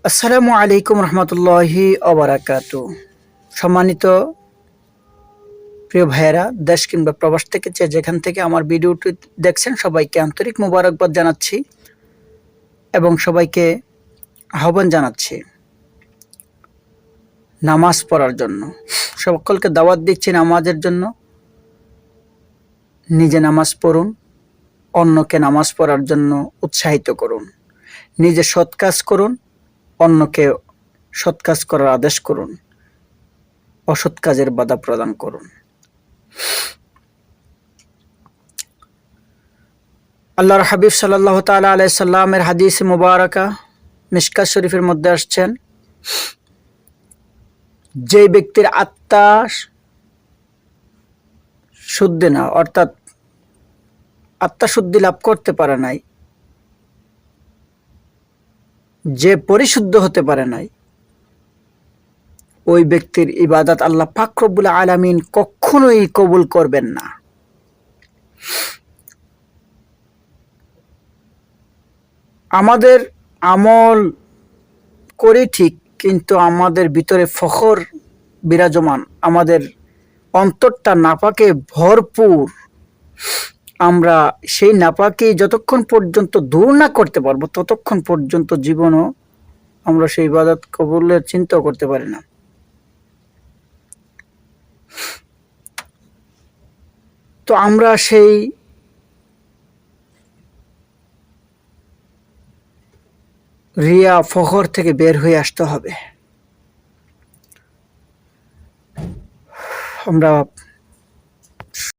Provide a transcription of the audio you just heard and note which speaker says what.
Speaker 1: আসসালামু আলাইকুম রহমতুল্লাহি অবরাকাতু। সম্মানিত প্রিয় ভাইয়েরা, দেশ কিংবা প্রবাস থেকে যেখান থেকে আমার ভিডিওটি দেখছেন সবাইকে আন্তরিক মোবারকবাদ জানাচ্ছি এবং সবাইকে আহ্বান জানাচ্ছি নামাজ পড়ার জন্য। সকলকে দাওয়াত দিচ্ছি নামাজের জন্য। নিজে নামাজ পড়ুন, অন্যকে নামাজ পড়ার জন্য উৎসাহিত করুন। নিজে সৎ কাজ করুন, অন্যকে সৎ কাজ করার আদেশ করুন, অসৎ কাজের বাধা প্রদান করুন। আল্লাহর হাবিব সাল্লাল্লাহু তাআলা আলাইহি সাল্লামের হাদিস মুবারাকা মিশকাত শরীফের মধ্যে আসছেন, যে ব্যক্তির আত্মা শুদ্ধি না, অর্থাৎ আত্মা শুদ্ধি লাভ করতে পারে নাই, যে পরিশুদ্ধ হতে পারে নাই, ওই ব্যক্তির ইবাদত আল্লাহ পাক রব্বুল আলামিন কখনোই কবুল করবেন না। আমাদের আমল করি ঠিক, কিন্তু আমাদের ভিতরে ফখর বিরাজমান, আমাদের অন্তরটা নাপাকে ভরপুর। আমরা সেই নাপাকে যতক্ষণ পর্যন্ত দূর না করতে পারবো ততক্ষণ পর্যন্ত জীবনও আমরা সেই ইবাদত কবুলের চিন্তা করতে পারি না। তো আমরা সেই রিয়া ফখর থেকে বের হয়ে আসতে হবে। আমরা